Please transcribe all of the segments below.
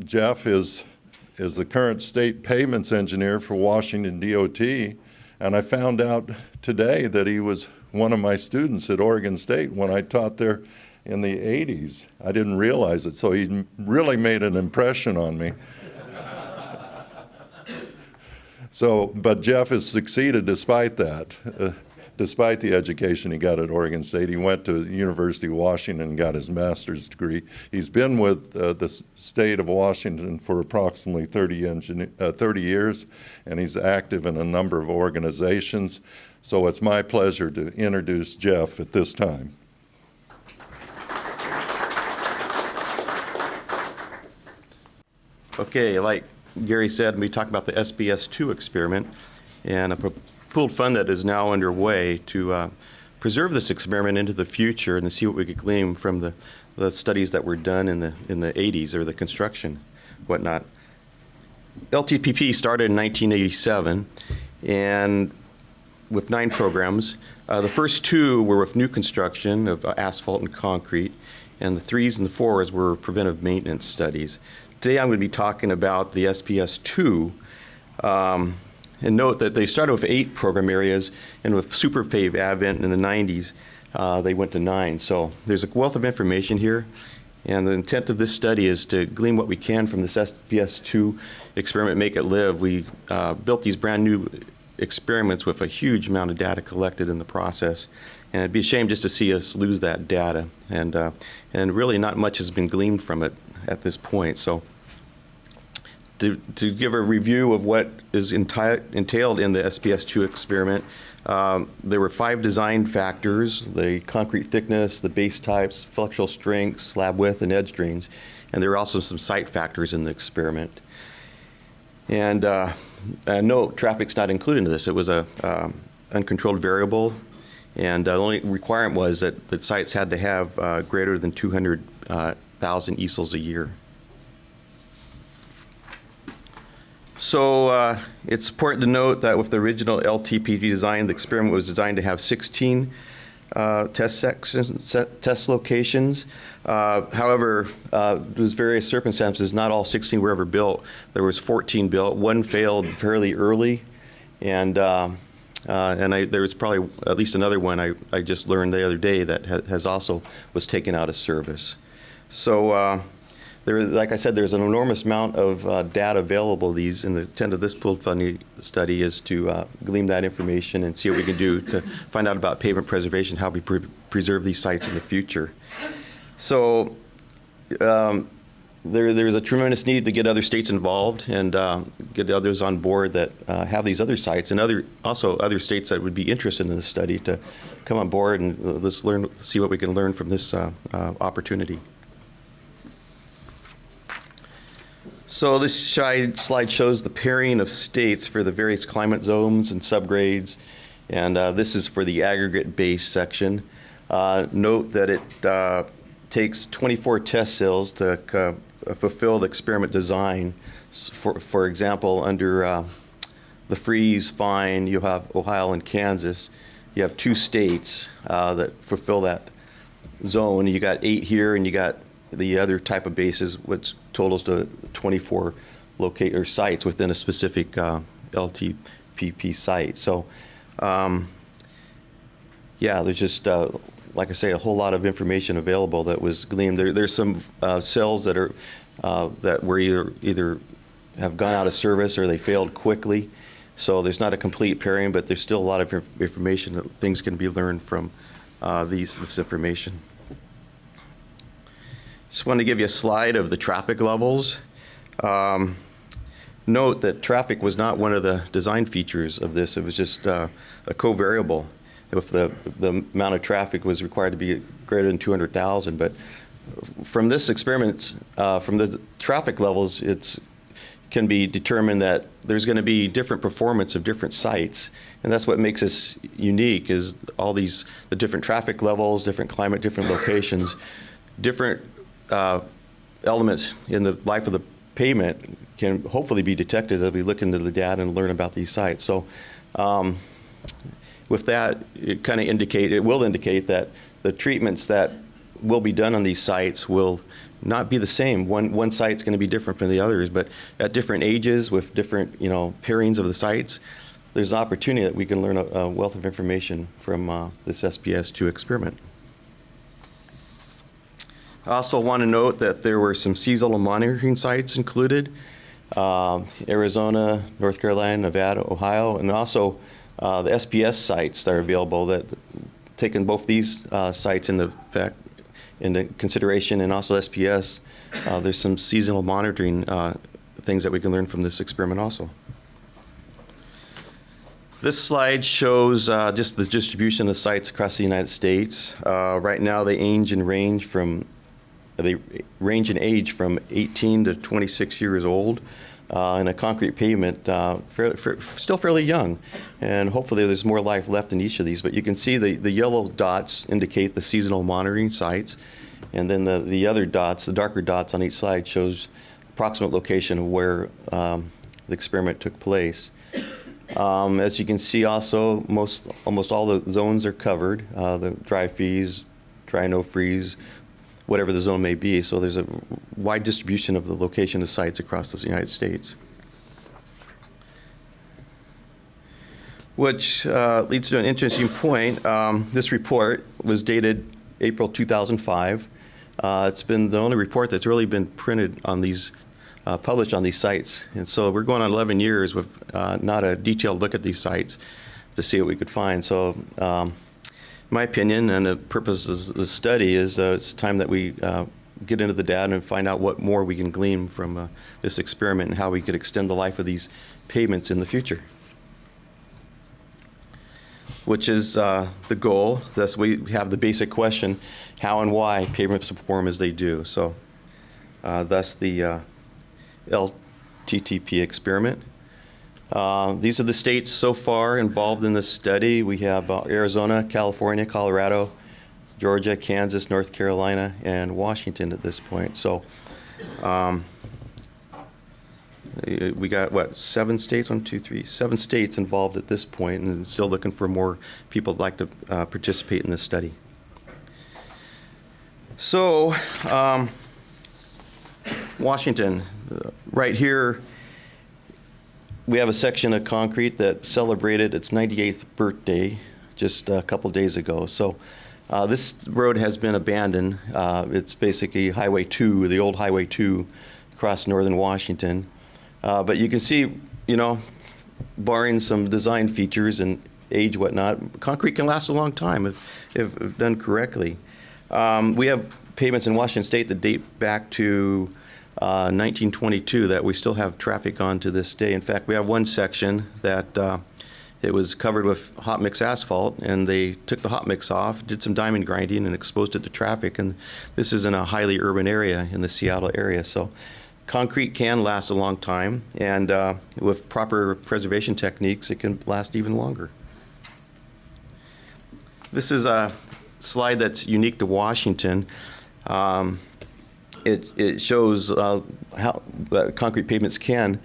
Jeff is the current state pavements engineer for Washington DOT, and I found out today that he was one of my students at Oregon State when I taught there in the 80s. I didn't realize it, so he really made an impression on me. But Jeff has succeeded despite that. Despite the education he got at Oregon State, he went to the University of Washington and got his master's degree. He's been with the state of Washington for approximately 30 years, and he's active in a number of organizations. So it's my pleasure to introduce Jeff at this time. Okay, like Gary said, we talked about the SPS-2 experiment and a pooled fund that is now underway to preserve this experiment into the future and to see what we could glean from the studies that were done in the 80s, or the construction, whatnot. LTPP started in 1987, and with 9 programs. The first 2 were with new construction of asphalt and concrete, and the 3s and the 4s were preventive maintenance studies. Today I'm going to be talking about the SPS-2, and note that they started with 8 program areas, and with SuperPave advent in the 90s, they went to 9. So there's a wealth of information here, and the intent of this study is to glean what we can from this SPS-2 experiment, Make It Live. We built these brand new experiments with a huge amount of data collected in the process, and it'd be a shame just to see us lose that data, and really not much has been gleaned from it at this point. So to give a review of what is entailed in the SPS-2 experiment, there were 5 design factors: the concrete thickness, the base types, flexural strength, slab width, and edge drains. And there were also some site factors in the experiment. And no, traffic's not included in this. It was a uncontrolled variable, and the only requirement was that the sites had to have greater than 200,000 easels a year. So it's important to note that with the original LTPP design, the experiment was designed to have 16 test locations. However, there's various circumstances. Not all 16 were ever built. There was 14 built. 1 failed fairly early, and there was probably at least another one I just learned the other day that has also was taken out of service. So like I said, there's an enormous amount of data available. And the intent of this pooled funding study is to glean that information and see what we can do to find out about pavement preservation, how we preserve these sites in the future. So there's a tremendous need to get other states involved and get others on board that have these other sites, and also other states that would be interested in this study to come on board and let's see what we can learn from this opportunity. So this slide shows the pairing of states for the various climate zones and subgrades, and this is for the aggregate base section. Note that it takes 24 test cells to fulfill the experiment design. For example, under the freeze fine, you have Ohio and Kansas. You have 2 states that fulfill that zone. You got 8 here, and you got the other type of bases, which totals to 24 sites within a specific LTPP site. So, yeah, there's just, like I say, a whole lot of information available that was gleaned. There's some cells that are that were either have gone out of service or they failed quickly. So there's not a complete pairing, but there's still a lot of information that things can be learned from this information. Just wanted to give you a slide of the traffic levels. Note that traffic was not one of the design features of this. It was just a covariable. If the amount of traffic was required to be greater than 200,000. But from this experiment, from the traffic levels, it can be determined that there's going to be different performance of different sites. And that's what makes us unique, is all the different traffic levels, different climate, different locations, different elements in the life of the pavement can hopefully be detected as we look into the data and learn about these sites. So with that, it will indicate that the treatments that will be done on these sites will not be the same. One site's going to be different from the others, but at different ages with different, pairings of the sites, there's an opportunity that we can learn a wealth of information from this SPS-2 experiment. I also want to note that there were some seasonal monitoring sites included, Arizona, North Carolina, Nevada, Ohio, and also the SPS sites that are available, that taking both these sites into consideration, and also SPS, there's some seasonal monitoring things that we can learn from this experiment also. This slide shows just the distribution of sites across the United States. Right now they range in age from 18 to 26 years old, and a concrete pavement, still fairly young, and hopefully there's more life left in each of these. But you can see the yellow dots indicate the seasonal monitoring sites, and then the other dots, the darker dots on each slide, shows approximate location of where the experiment took place. As you can see also, almost all the zones are covered, the dry freeze, dry no freeze, whatever the zone may be. So there's a wide distribution of the location of sites across the United States. Which leads to an interesting point. This report was dated April 2005. It's been the only report that's really been printed on these, published on these sites. And so we're going on 11 years with not a detailed look at these sites to see what we could find. So my opinion and the purpose of the study is it's time that we get into the data and find out what more we can glean from this experiment and how we could extend the life of these pavements in the future. Which is the goal. Thus we have the basic question, how and why pavements perform as they do. So thus the LTPP experiment. These are the states so far involved in this study. We have Arizona, California, Colorado, Georgia, Kansas, North Carolina, and Washington at this point. So we got, what, 7 states? 7 states involved at this point, and still looking for more people who'd like to participate in this study. So Washington, right here, we have a section of concrete that celebrated its 98th birthday just a couple days ago. So this road has been abandoned. It's basically Highway 2, the old Highway 2 across northern Washington. But you can see, barring some design features and age, whatnot, concrete can last a long time if done correctly. We have pavements in Washington State that date back to 1922 that we still have traffic on to this day. In fact, we have one section that it was covered with hot mix asphalt, and they took the hot mix off, did some diamond grinding, and exposed it to traffic. And this is in a highly urban area in the Seattle area. So concrete can last a long time, and with proper preservation techniques, it can last even longer. This is a slide that's unique to Washington. It shows how concrete pavements can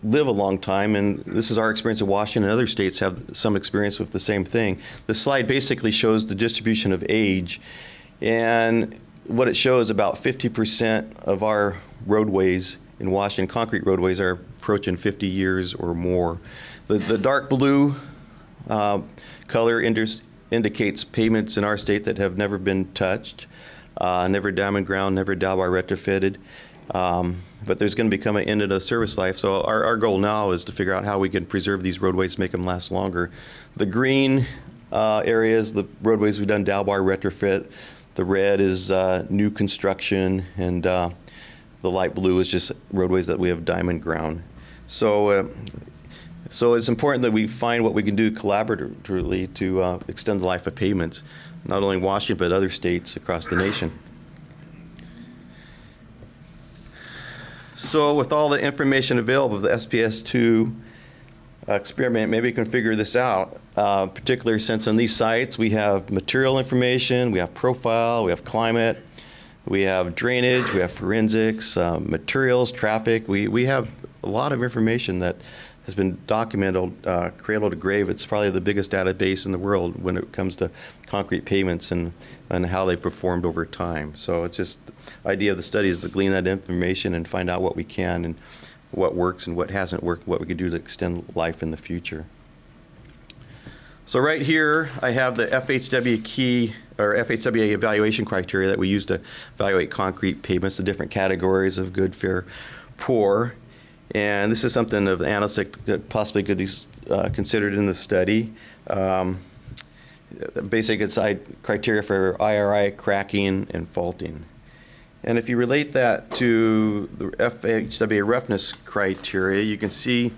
live a long time, and this is our experience in Washington, and other states have some experience with the same thing. The slide basically shows the distribution of age, and what it shows, about 50% of our roadways in Washington, concrete roadways, are approaching 50 years or more. The dark blue color indicates pavements in our state that have never been touched. Never diamond ground, never dowel bar retrofitted, but there's going to become an end of the service life. So our goal now is to figure out how we can preserve these roadways, make them last longer. The green areas, the roadways we've done dowel bar retrofit. The red is new construction, and the light blue is just roadways that we have diamond ground. So it's important that we find what we can do collaboratively to extend the life of pavements, not only in Washington, but other states across the nation. So with all the information available of the SPS-2 experiment, maybe we can figure this out, particularly since on these sites we have material information, we have profile, we have climate, we have drainage, we have forensics, materials, traffic. We have a lot of information that has been documented cradle to grave. It's probably the biggest database in the world when it comes to concrete pavements and how they've performed over time. So it's just the idea of the study is to glean that information and find out what we can and what works and what hasn't worked, what we could do to extend life in the future. So right here, I have the FHWA key, or FHWA evaluation criteria that we use to evaluate concrete pavements, the different categories of good, fair, poor. And this is something of the analysts that possibly could be considered in the study. Basic criteria for IRI, cracking, and faulting. And if you relate that to the FHWA roughness criteria, you can see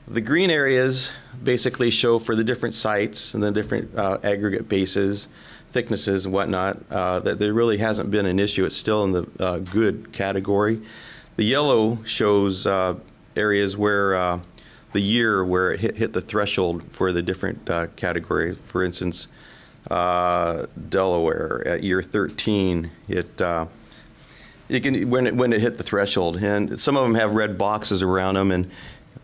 the green areas basically show for the different sites and the different aggregate bases, thicknesses and whatnot, that there really hasn't been an issue. It's still in the good category. The yellow shows areas where the year where it hit the threshold for the different categories. For instance, Delaware at year 13, when it hit the threshold, and some of them have red boxes around them, and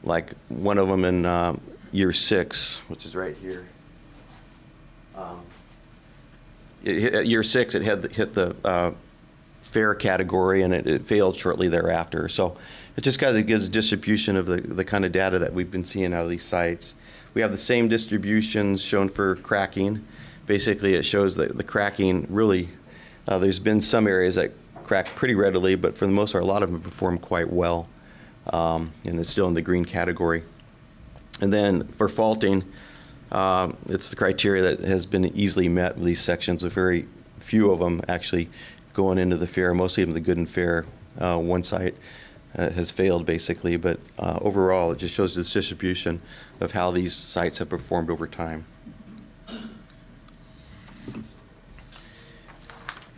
like one of them in year 6, which is right here. At year 6, it hit the fair category, and it failed shortly thereafter. So it just kind of gives a distribution of the kind of data that we've been seeing out of these sites. We have the same distributions shown for cracking. Basically, it shows that the cracking really, there's been some areas that crack pretty readily, but for the most part, a lot of them perform quite well. And it's still in the green category. And then for faulting, it's the criteria that has been easily met with these sections, with very few of them actually going into the fair, mostly of the good and fair. One site has failed basically, but overall it just shows this distribution of how these sites have performed over time.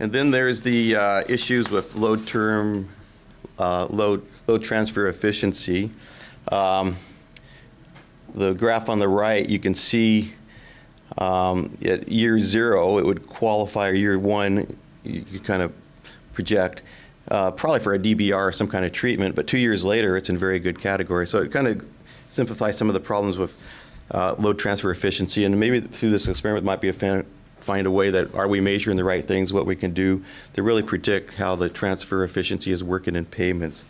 And then there's the issues with load transfer efficiency. The graph on the right, you can see at year 0, it would qualify, or year 1, you could kind of project, probably for a DBR or some kind of treatment, but 2 years later, it's in very good category. So it kind of simplifies some of the problems with load transfer efficiency, and maybe through this experiment might be find a way that, are we measuring the right things, what we can do to really predict how the transfer efficiency is working in pavements.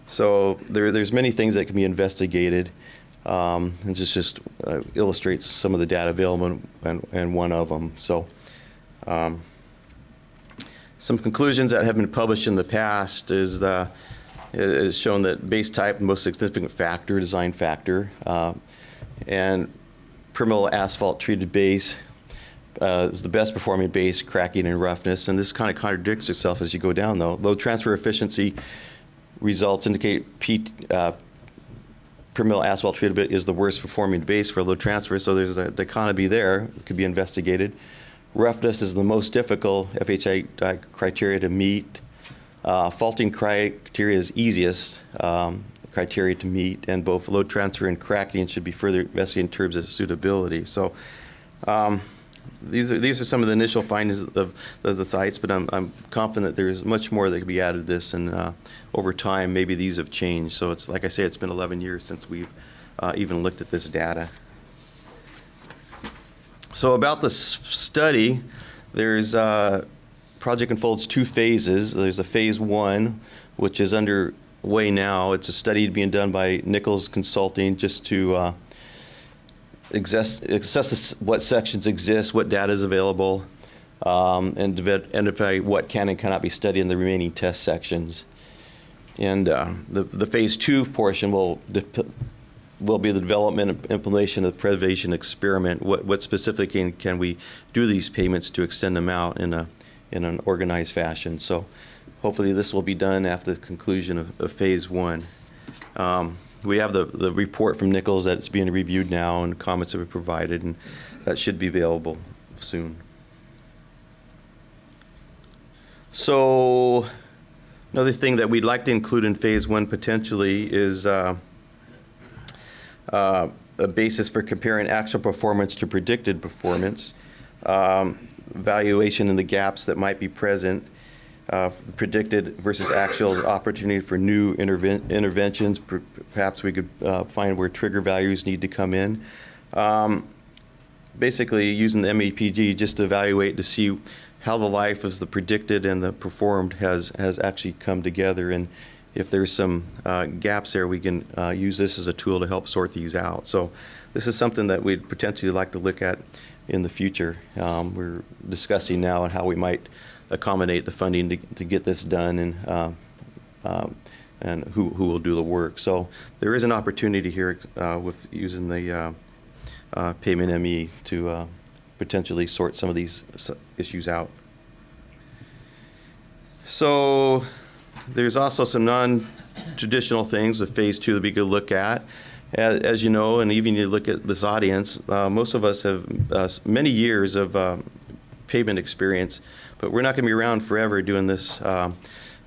So there's many things that can be investigated, and just illustrates some of the data available and one of them. So some conclusions that have been published in the past is shown that base type, the most significant factor, design factor, and permeable asphalt treated base is the best performing base, cracking and roughness. And this kind of contradicts itself as you go down, though. Load transfer efficiency results indicate permeable asphalt treated base is the worst performing base for load transfer, so there's a dichotomy there. It could be investigated. Roughness is the most difficult FHWA criteria to meet. Faulting criteria is easiest criteria to meet, and both load transfer and cracking should be further investigated in terms of suitability. So these are some of the initial findings of the sites, but I'm confident there's much more that could be added to this, and over time maybe these have changed. So it's like I say, it's been 11 years since we've even looked at this data. So about the study, there's project unfolds 2 phases. There's a phase 1, which is underway now. It's a study being done by Nichols Consulting just to assess what sections exist, what data is available, and identify what can and cannot be studied in the remaining test sections. And the phase 2 portion will be the development and implementation of the preservation experiment. What specifically can we do these payments to extend them out in an organized fashion? So hopefully this will be done after the conclusion of phase 1. We have the report from Nichols that's being reviewed now, and comments that were provided, and that should be available soon. So another thing that we'd like to include in phase 1 potentially is a basis for comparing actual performance to predicted performance, evaluation in the gaps that might be present, predicted versus actual opportunity for new interventions. Perhaps we could find where trigger values need to come in. Basically using the MEPG just to evaluate to see how the life of the predicted and the performed has actually come together, and if there's some gaps there, we can use this as a tool to help sort these out. So this is something that we'd potentially like to look at in the future. We're discussing now on how we might accommodate the funding to get this done, and who will do the work. So there is an opportunity here with using the Pavement ME to potentially sort some of these issues out. So there's also some non-traditional things with phase 2 that we could look at. As you know, and even you look at this audience, most of us have many years of pavement experience, but we're not going to be around forever doing this. And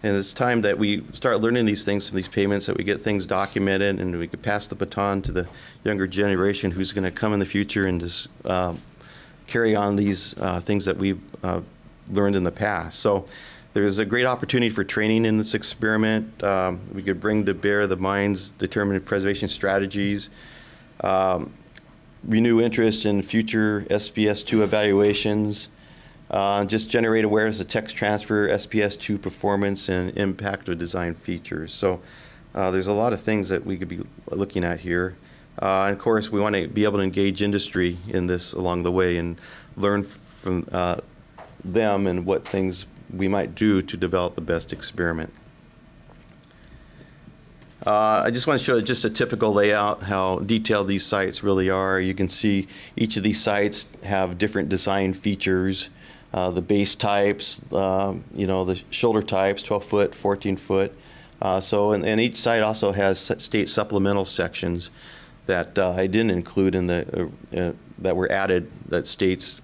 it's time that we start learning these things from these pavements, that we get things documented, and we could pass the baton to the younger generation who's going to come in the future and just carry on these things that we've learned in the past. So there's a great opportunity for training in this experiment. We could bring to bear the mind's determined preservation strategies, renew interest in future SPS-2 evaluations, just generate awareness of text transfer, SPS-2 performance, and impact of design features. So there's a lot of things that we could be looking at here. And of course, we want to be able to engage industry in this along the way and learn from them and what things we might do to develop the best experiment. I just want to show just a typical layout, how detailed these sites really are. You can see each of these sites have different design features, the base types, the shoulder types, 12-foot, 14-foot. And each site also has state supplemental sections that I didn't include in the that were added, that states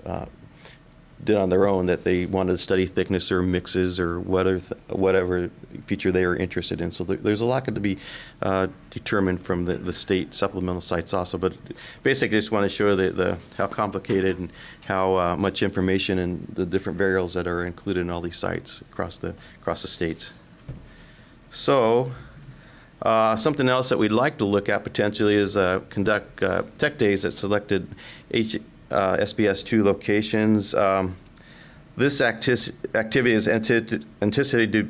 did on their own, that they wanted to study thickness or mixes or whatever feature they are interested in. So there's a lot to be determined from the state supplemental sites also. But basically, I just want to show how complicated and how much information and the different variables that are included in all these sites across the states. So something else that we'd like to look at potentially is conduct tech days at selected SPS-2 locations. This activity is anticipated to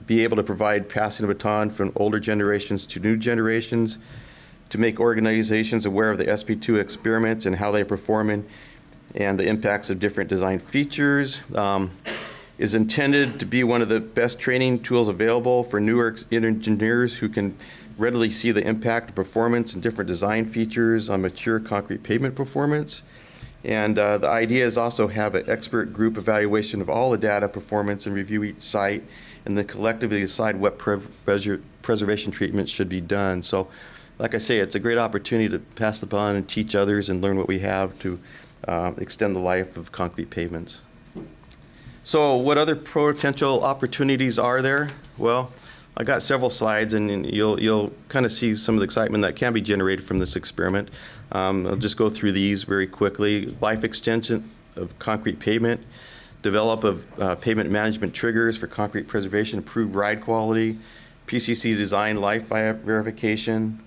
be able to provide passing the baton from older generations to new generations, to make organizations aware of the SP2 experiments and how they are performing and the impacts of different design features. Is intended to be one of the best training tools available for newer engineers who can readily see the impact of performance and different design features on mature concrete pavement performance. And the idea is also have an expert group evaluation of all the data, performance, and review each site, and then collectively decide what preservation treatments should be done. So, like I say, it's a great opportunity to pass the baton and teach others and learn what we have to extend the life of concrete pavements. So what other potential opportunities are there? Well, I got several slides, and you'll kind of see some of the excitement that can be generated from this experiment. I'll just go through these very quickly. Life extension of concrete pavement, develop of pavement management triggers for concrete preservation, improve ride quality, PCC design life verification,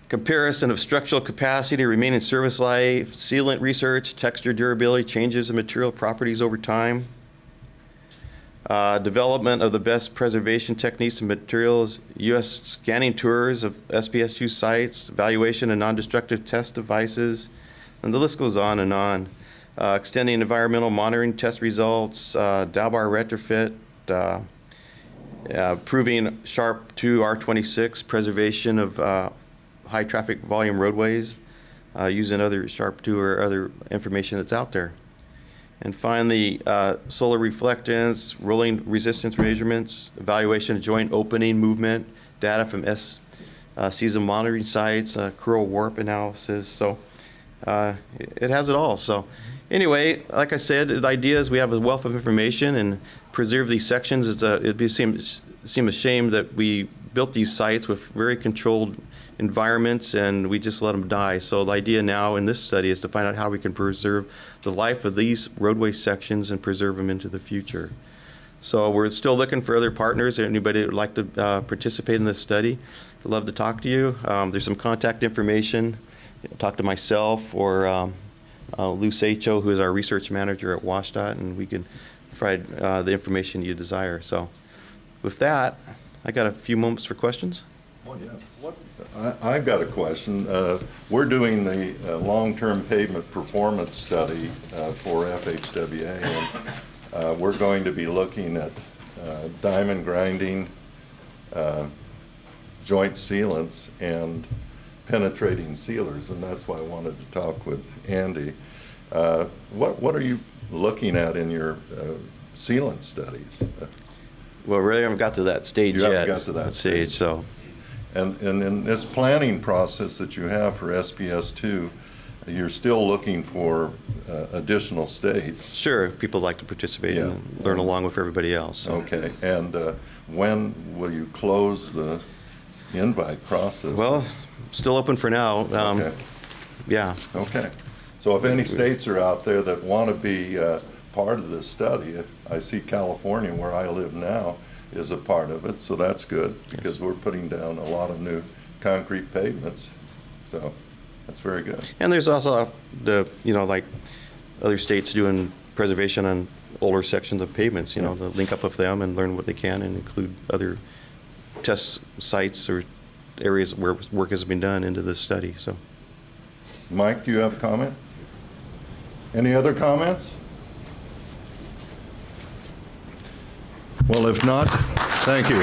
comparison of structural capacity, remaining service life, sealant research, texture durability, changes in material properties over time, development of the best preservation techniques and materials, U.S. scanning tours of SPS-2 sites, evaluation of non-destructive test devices, and the list goes on and on. Extending environmental monitoring test results, Dalbar retrofit, proving Sharp 2 R26 preservation of high traffic volume roadways, using other Sharp 2 or other information that's out there. And finally, solar reflectance, rolling resistance measurements, evaluation of joint opening movement, data from season monitoring sites, curl warp analysis. So it has it all. So anyway, like I said, the idea is we have a wealth of information and preserve these sections. It'd seem a shame that we built these sites with very controlled environments and we just let them die. So the idea now in this study is to find out how we can preserve the life of these roadway sections and preserve them into the future. So we're still looking for other partners. Anybody that would like to participate in this study, I'd love to talk to you. There's some contact information. Talk to myself or Lou Sacho, who is our research manager at WSDOT, and we can provide the information you desire. So with that, I got a few moments for questions. Oh, yes. I've got a question. We're doing the long-term pavement performance study for FHWA, and we're going to be looking at diamond grinding, joint sealants, and penetrating sealers, and that's why I wanted to talk with Andy. What are you looking at in your sealant studies? Well, really haven't got to that stage You yet. haven't got to that stage, so. And in this planning process that you have for SPS-2, you're still looking for additional states. Sure, people like to participate and learn along with everybody else. So. Okay, and when will you close the invite process? Well, still open for now. Okay. Yeah. Okay. So if any states are out there that want to be part of this study, I see California, where I live now, is a part of it, so that's good, because we're putting down a lot of new concrete pavements, so that's very good. And there's also the, like other states doing preservation on older sections of pavements, to link up with them and learn what they can and include other test sites or areas where work has been done into this study. So, Mike, do you have a comment? Any other comments? Well, if not, thank you.